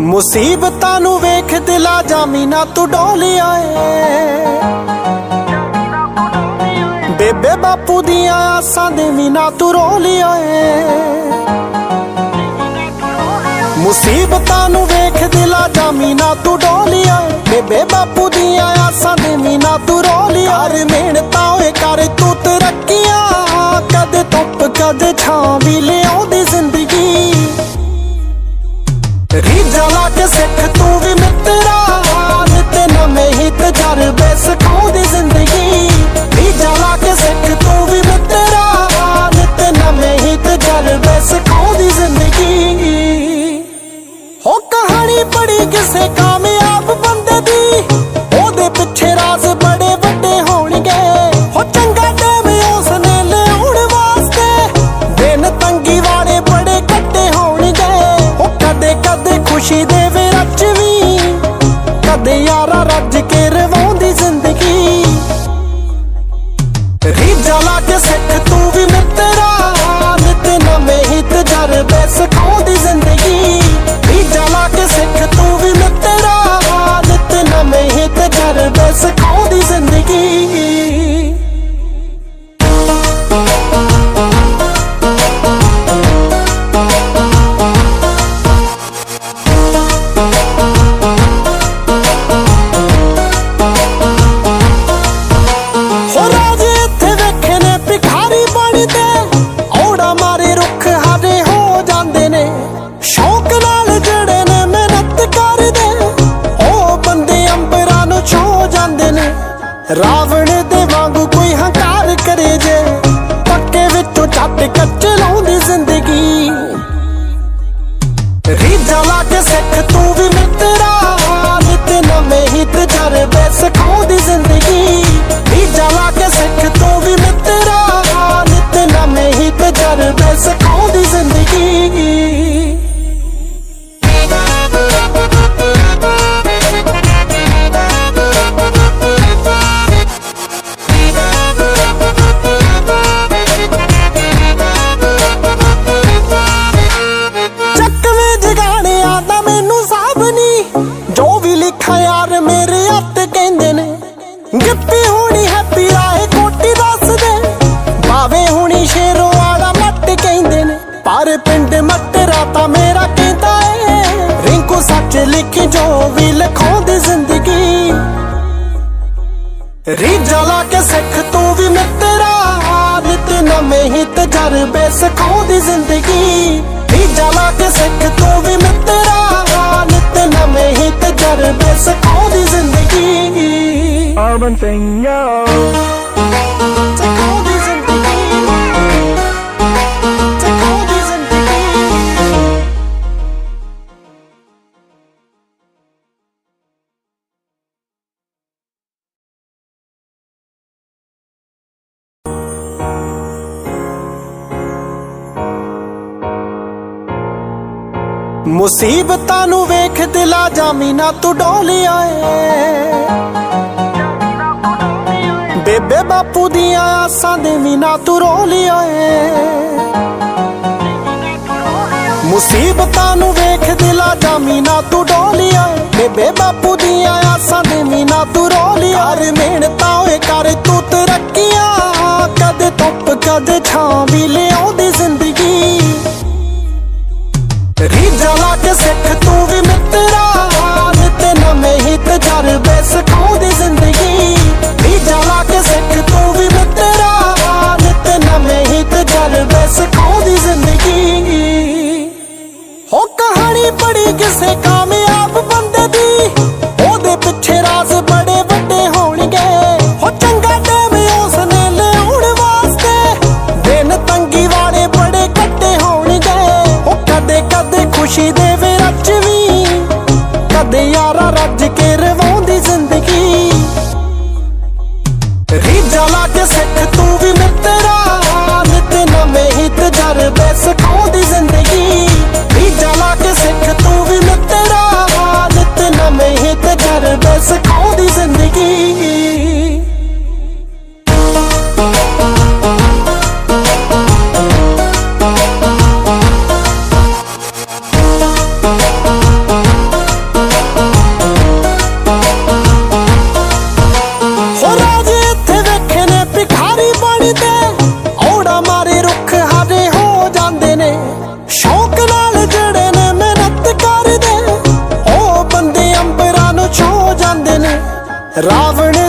ਮੁਸੀਬਤਾਂ ਨੂੰ ਵੇਖ ਦਿਲਾ ਜਾਮੀ ਨਾ ਤੂੰ ਡੋਲਿਆ ਏ। ਬੇਬੇ ਬਾਪੂ ਦੀਆਂ ਆਸਾਂ ਦੇ ਵੀ ਨਾ ਤੂੰ ਰੋਲਿਆ ਏ। ਮੁਸੀਬਤਾਂ ਨੂੰ ਵੇਖ ਦਿਲਾ ਜਾਮੀ ਨਾ ਤੂੰ ਡੋਲਿਆ ਏ। ਬੇਬੇ ਬਾਪੂ ਦੀਆਂ ਆਸਾਂ ਦੇ ਵੀ ਨਾ ਤੂੰ ਰੋਲਿਆ। ਹਰ ਮਿਹਨਤਾਂ ਓਏ ਕਰ ਤੂੰ ਤਰੱਕੀਆਂ, ਕਦੇ ਧੁੱਪ ਕਦੇ ਛਾਂ ਵੀ ਲਿਆਉਂਦੀ ਜ਼ਿੰਦਗੀ। ਰੀਝਾਂ ਲਾ ਕੇ ਸਿੱਖ ਤੂੰ ਵੀ ਮਿੱਤਰਾ, ਨਿਤ ਨਵੇਂ ਹੀ ਤਜਰਬੇ ਸਿਖਾਉਂਦੀ ਜ਼ਿੰਦਗੀ। ਰੀਝਾਂ ਲਾ ਕੇ ਸਿੱਖ ਤੂੰ ਵੀ ਮਿੱਤਰਾ, ਨਿਤ ਨਵੇਂ ਹੀ ਤਜਰਬੇ ਸਿਖਾਉਂਦੀ ਜ਼ਿੰਦਗੀ। ਹੋ ਕਹਾਣੀ ਪੜੀ ਕਿਸੇ ਕਾਮਯਾਬ ਬੰਦੇ ਦੀ, ਉਹਦੇ ਪਿੱਛੇ ਰਾਜ਼ ਬੜੇ ਵੱਡੇ ਹੋਣਗੇ। ਹੋ ਚੰਗਾ ਟਾਈਮ ਉਸਨੇ ਲਿਆਉਣ ਵਾਸਤੇ, ਦਿਨ ਤੰਗੀ ਵਾਲੇ ਬੜੇ ਕੱਟੇ ਹੋਣਗੇ। ਹੋ ਕਦੇ ਕਦੇ ਖੁਸ਼ੀ ਦੇ ਵਿੱਚ ਵੀ, ਕਦੇ ਯਾਰਾ ਰੱਜ ਕੇ ਰਵਾਉਂਦੀ ਜ਼ਿੰਦਗੀ। ਰੀਝਾਂ ਲਾ ਕੇ ਸਿੱਖ ਤੂੰ ਵੀ ਮਿੱਤਰਾ, ਨਿਤ ਨਵੇਂ ਹੀ ਤਜਰਬੇ ਸਿਖਾਉਂਦੀ ਜ਼ਿੰਦਗੀ। ਰੀਝਾਂ ਲਾ ਕੇ ਸਿੱਖ ਤੂੰ ਵੀ ਮਿੱਤਰਾ, ਨਿਤ ਨਵੇਂ ਹੀ ਤਜਰਬੇ ਸਿਖਾਉਂਦੀ ਜ਼ਿੰਦਗੀ। ਰਾਵਣ ਦੇ ਵਾਂਗੂ ਕੋਈ ਹੰਕਾਰ ਕਰੇ ਜੇ, ਪੱਕੇ ਵਿੱਚੋਂ ਛੱਤ ਕੱਚ ਲਾਉਂਦੀ ਜ਼ਿੰਦਗੀ। ਰੀਝਾਂ ਲਾ ਕੇ ਸਿੱਖ ਤੂੰ ਵੀ ਮਿੱਤਰਾ, ਨਿਤ ਨਵੇਂ ਹੀ ਤਜਰਬੇ ਸਿਖਾਉਂਦੀ ਜ਼ਿੰਦਗੀ। ਰੀਝਾਂ ਲਾ ਕੇ ਸਿੱਖ ਤੂੰ ਵੀ ਮਿੱਤਰਾ, ਨਿਤ ਨਵੇਂ ਹੀ ਤਜਰਬੇ ਸਿਖਾਉਂਦੀ ਜ਼ਿੰਦਗੀ। ਗਿੱਪੀ ਹੋਣੀ ਹੈਪੀ ਰਾਏ ਕੋਟੀ ਦੱਸਦੇ, ਬਾਵੇ ਹੋਣੀ ਸ਼ੇਰੋਂ ਵਾਲਾ ਮੱਟ ਕਹਿੰਦੇ ਨੇ। ਪਰ ਪਿੰਡ ਮੱਟਰਾ ਤਾਂ ਮੇਰਾ ਕਹਿੰਦਾ ਏ, ਰਿੰਕੂ ਸੱਚ ਲਿਖੀ ਜੋ ਵੀ ਲਿਖਾਉਂਦੀ ਜ਼ਿੰਦਗੀ। ਰੀਝਾਂ ਲਾ ਕੇ ਸਿੱਖ ਤੂੰ ਵੀ ਮਿੱਤਰਾ, ਨਿਤ ਨਵੇਂ ਹੀ ਤਜਰਬੇ ਸਿਖਾਉਂਦੀ ਜ਼ਿੰਦਗੀ। ਰੀਝਾਂ ਲਾ ਕੇ ਸਿੱਖ ਤੂੰ ਵੀ ਮਿੱਤਰਾ, ਨਿਤ ਨਵੇਂ ਹੀ ਤਜਰਬੇ ਸਿਖਾਉਂਦੀ ਜ਼ਿੰਦਗੀ। Urban thing, yo. ਸਿਖਾਉਂਦੀ ਜ਼ਿੰਦਗੀ, ਸਿਖਾਉਂਦੀ ਜ਼ਿੰਦਗੀ। ਮੁਸੀਬਤਾਂ ਨੂੰ ਵੇਖ ਦਿਲਾ ਜਾਮੀ ਨਾ ਤੂੰ ਡੋਲਿਆ ਏ। ਬੇਬੇ ਬਾਪੂ ਦੀਆਂ ਆਸਾਂ ਦੇ ਵੀ ਨਾ ਤੂੰ ਰੋਲਿਆ ਏ। ਮੁਸੀਬਤਾਂ ਨੂੰ ਵੇਖ ਦਿਲਾ ਜਾਮੀ ਨਾ ਤੂੰ ਡੋਲਿਆ ਏ। ਬੇਬੇ ਬਾਪੂ ਦੀਆਂ ਆਸਾਂ ਦੇ ਵੀ ਨਾ ਤੂੰ ਰੋਲਿਆ। ਹਰ ਮਿਹਨਤਾਂ ਓਏ ਕਰ ਤੂੰ ਤਰੱਕੀਆਂ, ਕਦੇ ਧੁੱਪ ਕਦੇ ਛਾਂ ਵੀ ਲਿਆਉਂਦੀ ਜ਼ਿੰਦਗੀ। ਰੀਝਾਂ ਲਾ ਕੇ ਸਿੱਖ ਤੂੰ ਵੀ ਮਿੱਤਰਾ, ਨਿਤ ਨਵੇਂ ਹੀ ਤਜਰਬੇ ਸਿਖਾਉਂਦੀ ਜ਼ਿੰਦਗੀ। ਰੀਝਾਂ ਲਾ ਕੇ ਸਿੱਖ ਤੂੰ ਵੀ ਮਿੱਤਰਾ, ਨਿਤ ਨਵੇਂ ਹੀ ਤਜਰਬੇ ਸਿਖਾਉਂਦੀ ਜ਼ਿੰਦਗੀ। ਹੋ ਕਹਾਣੀ ਪੜੀ ਕਿਸੇ ਕਾਮਯਾਬ ਬੰਦੇ ਦੀ, ਉਹਦੇ ਪਿੱਛੇ ਰਾਜ਼ ਬੜੇ ਵੱਡੇ ਹੋਣਗੇ। ਹੋ ਚੰਗਾ ਟਾਈਮ ਉਸਨੇ ਲਿਆਉਣ ਵਾਸਤੇ, ਦਿਨ ਤੰਗੀ ਵਾਲੇ ਬੜੇ ਕੱਟੇ ਹੋਣਗੇ। ਹੋ ਕਦੇ ਕਦੇ ਖੁਸ਼ੀ ਦੇ ਵਿੱਚ ਵੀ, ਕਦੇ ਯਾਰਾ ਰੱਜ ਕੇ ਰਵਾਉਂਦੀ ਜ਼ਿੰਦਗੀ। ਰੀਝਾਂ ਲਾ ਕੇ ਸਿੱਖ ਤੂੰ ਵੀ ਮਿੱਤਰਾ, ਨਿਤ ਨਵੇਂ ਹੀ ਤਜਰਬੇ ਸਿਖਾਉਂਦੀ ਜ਼ਿੰਦਗੀ। ਰੀਝਾਂ ਲਾ ਕੇ ਸਿੱਖ ਤੂੰ ਵੀ ਮਿੱਤਰਾ, ਰਾਵਣ